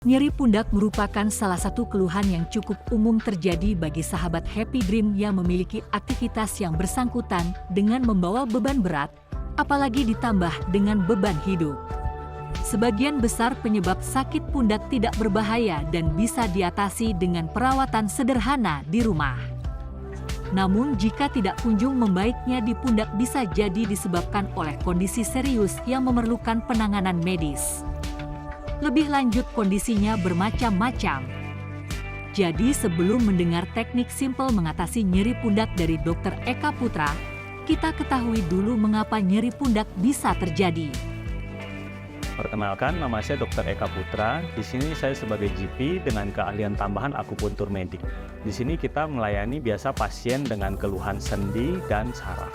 Nyeri pundak merupakan salah satu keluhan yang cukup umum terjadi bagi sahabat Happy Dream yang memiliki aktivitas yang bersangkutan dengan membawa beban berat, apalagi ditambah dengan beban hidup. Sebagian besar penyebab sakit pundak tidak berbahaya dan bisa diatasi dengan perawatan sederhana di rumah. Namun jika tidak kunjung membaiknya di pundak bisa jadi disebabkan oleh kondisi serius yang memerlukan penanganan medis. Lebih lanjut kondisinya bermacam-macam. Jadi sebelum mendengar teknik simpel mengatasi nyeri pundak dari Dr. Eka Putra, kita ketahui dulu mengapa nyeri pundak bisa terjadi. Perkenalkan, nama saya Dr. Eka Putra. Di sini saya sebagai GP dengan keahlian tambahan akupuntur medik. Di sini kita melayani biasa pasien dengan keluhan sendi dan saraf.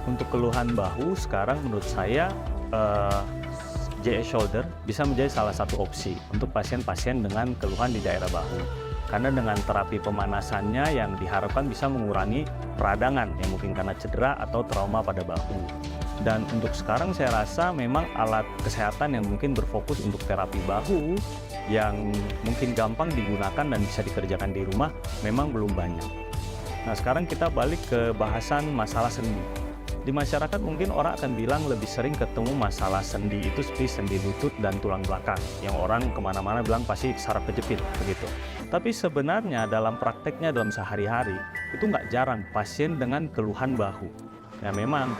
Untuk keluhan bahu, sekarang menurut saya JS Shoulder bisa menjadi salah satu opsi untuk pasien-pasien dengan keluhan di daerah bahu. Karena dengan terapi pemanasannya yang diharapkan bisa mengurangi peradangan yang mungkin karena cedera atau trauma pada bahu. Dan untuk sekarang saya rasa memang alat kesehatan yang mungkin berfokus untuk terapi bahu yang mungkin gampang digunakan dan bisa dikerjakan di rumah memang belum banyak. Nah sekarang kita balik ke bahasan masalah sendi. Di masyarakat mungkin orang akan bilang lebih sering ketemu masalah sendi itu seperti sendi lutut dan tulang belakang yang orang kemana-mana bilang pasti saraf kejepit begitu. Tapi sebenarnya dalam prakteknya dalam sehari-hari itu nggak jarang pasien dengan keluhan bahu. Ya memang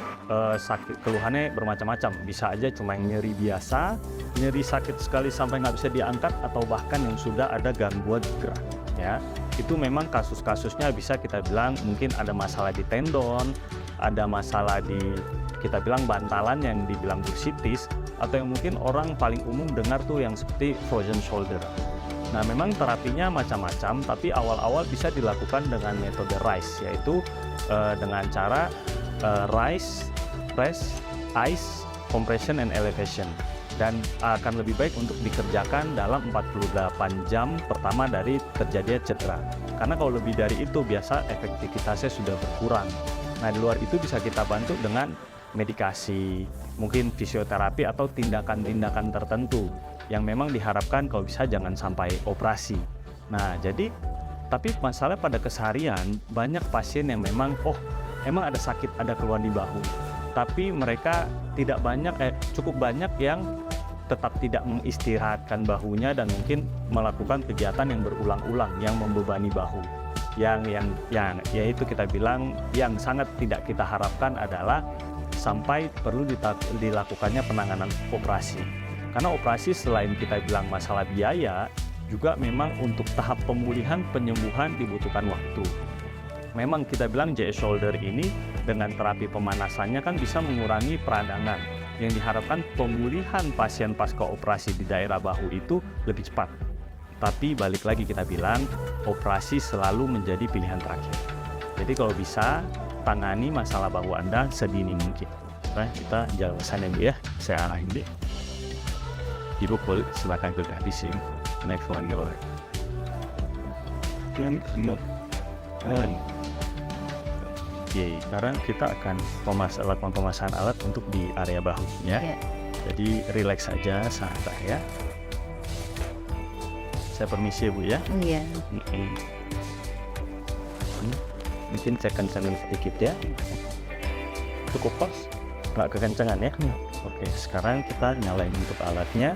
sakit keluhannya bermacam-macam, bisa aja cuma nyeri biasa, nyeri sakit sekali sampai nggak bisa diangkat atau bahkan yang sudah ada gangguan gerak. Ya itu memang kasus-kasusnya bisa kita bilang mungkin ada masalah di tendon, ada masalah di kita bilang bantalan yang dibilang bursitis, atau yang mungkin orang paling umum dengar tuh yang seperti frozen shoulder. Nah memang terapinya macam-macam, tapi awal-awal bisa dilakukan dengan metode RICE, yaitu dengan cara RICE, Press, Ice, Compression, and Elevation. Dan akan lebih baik untuk dikerjakan dalam 48 jam pertama dari terjadinya cedera. Karena kalau lebih dari itu biasa efektivitasnya sudah berkurang. Nah di luar itu bisa kita bantu dengan medikasi, mungkin fisioterapi atau tindakan-tindakan tertentu yang memang diharapkan kalau bisa jangan sampai operasi. Nah jadi, tapi masalah pada keseharian banyak pasien yang memang emang ada sakit, ada keluhan di bahu. Tapi mereka cukup banyak yang tetap tidak mengistirahatkan bahunya dan mungkin melakukan kegiatan yang berulang-ulang yang membebani bahu. Yaitu kita bilang yang sangat tidak kita harapkan adalah sampai perlu dilakukannya penanganan operasi. Karena operasi selain kita bilang masalah biaya, juga memang untuk tahap pemulihan penyembuhan dibutuhkan waktu. Memang kita bilang JS Shoulder ini dengan terapi pemanasannya kan bisa mengurangi peradangan, yang diharapkan pemulihan pasien pasca operasi di daerah bahu itu lebih cepat. Tapi balik lagi kita bilang, operasi selalu menjadi pilihan terakhir. Jadi kalau bisa, tangani masalah bahu Anda sedini mungkin. Nah, kita jalan ke sana dulu ya, saya arahin deh. Ibu boleh silakan sudah di sini. Next one, boleh. Oke, sekarang kita akan pemasangan alat untuk di area bahu ya. Jadi relax saja, santai ya. Saya permisi ya Bu ya. Iya. Mungkin saya kencangin sedikit ya. Cukup pas? Nggak kekencangan ya? Oke, sekarang kita nyalain untuk alatnya.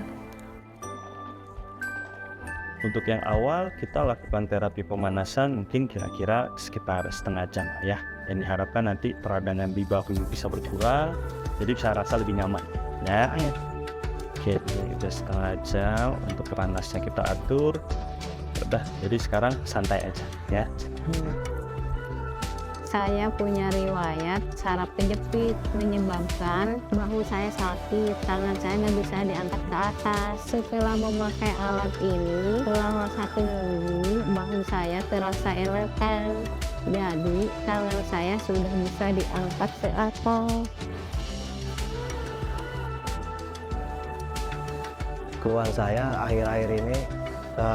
Untuk yang awal kita lakukan terapi pemanasan mungkin kira-kira sekitar setengah jam ya. Yang diharapkan nanti peradangan di bahu bisa berkurang, jadi saya rasa lebih nyaman ya. Oke, kita setengah jam untuk panasnya kita atur. Udah, jadi sekarang santai aja ya. Saya punya riwayat saraf kejepit menyebabkan bahu saya sakit, tangan saya nggak bisa diangkat ke atas. Setelah memakai alat ini, selama 1 minggu, bahu saya terasa elegan. Jadi, tangan saya sudah bisa diangkat ke atas. Keluhan saya akhir-akhir ini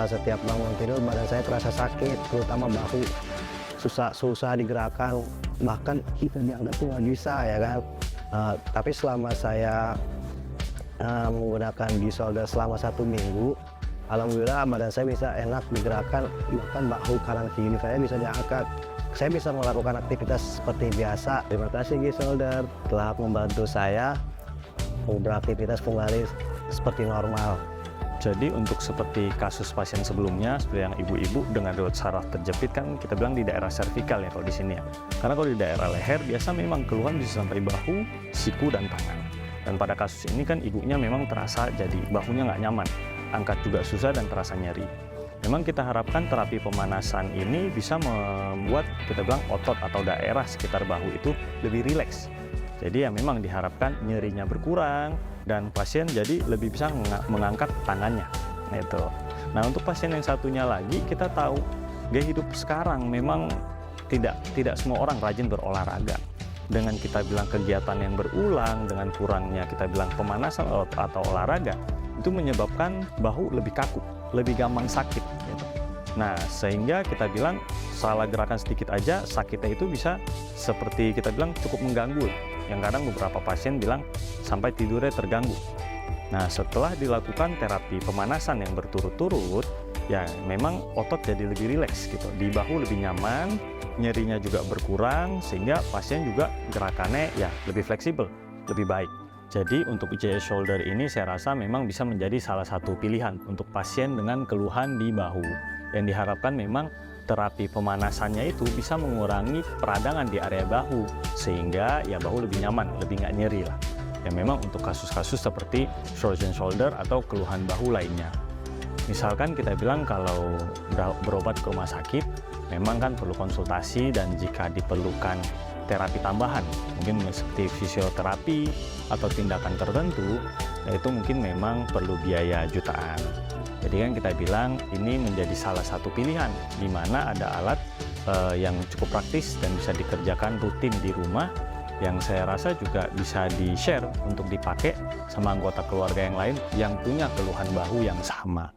setiap bangun tidur badan saya terasa sakit, terutama bahu. Susah digerakkan, bahkan kita diangkat tuh nggak bisa ya kan. Tapi selama saya menggunakan G-Shoulder selama 1 minggu, Alhamdulillah badan saya bisa enak digerakkan, bahkan bahu kanan kiri saya bisa diangkat. Saya bisa melakukan aktivitas seperti biasa. Terima kasih G-Shoulder telah membantu saya beraktivitas kembali seperti normal. Jadi untuk seperti kasus pasien sebelumnya, seperti yang ibu-ibu dengan riwayat saraf terjepit kan kita bilang di daerah servikal ya kalau di sini ya. Karena kalau di daerah leher biasa memang keluhan bisa sampai bahu, siku, dan tangan. Dan pada kasus ini kan ibunya memang terasa jadi bahunya nggak nyaman, angkat juga susah dan terasa nyeri. Memang kita harapkan terapi pemanasan ini bisa membuat kita bilang otot atau daerah sekitar bahu itu lebih rileks. Jadi ya memang diharapkan nyerinya berkurang dan pasien jadi lebih bisa mengangkat tangannya. Itu. Nah untuk pasien yang satunya lagi kita tahu gaya hidup sekarang memang tidak semua orang rajin berolahraga. Dengan kita bilang kegiatan yang berulang, dengan kurangnya kita bilang pemanasan atau olahraga, itu menyebabkan bahu lebih kaku, lebih gampang sakit. Gitu. Nah, sehingga kita bilang salah gerakan sedikit aja sakitnya itu bisa seperti kita bilang cukup mengganggu. Yang kadang beberapa pasien bilang sampai tidurnya terganggu. Nah, setelah dilakukan terapi pemanasan yang berturut-turut, ya memang otot jadi lebih rileks gitu. Di bahu lebih nyaman, nyerinya juga berkurang, sehingga pasien juga gerakannya ya lebih fleksibel, lebih baik. Jadi untuk G-Shoulder ini saya rasa memang bisa menjadi salah satu pilihan untuk pasien dengan keluhan di bahu. Yang diharapkan memang terapi pemanasannya itu bisa mengurangi peradangan di area bahu, sehingga ya bahu lebih nyaman, lebih nggak nyeri lah. Ya memang untuk kasus-kasus seperti frozen shoulder atau keluhan bahu lainnya. Misalkan kita bilang kalau berobat ke rumah sakit, memang kan perlu konsultasi dan jika diperlukan terapi tambahan, mungkin seperti fisioterapi atau tindakan tertentu, yaitu mungkin memang perlu biaya jutaan. Jadi kan kita bilang ini menjadi salah satu pilihan, di mana ada alat yang cukup praktis dan bisa dikerjakan rutin di rumah, yang saya rasa juga bisa di-share untuk dipakai sama anggota keluarga yang lain yang punya keluhan bahu yang sama.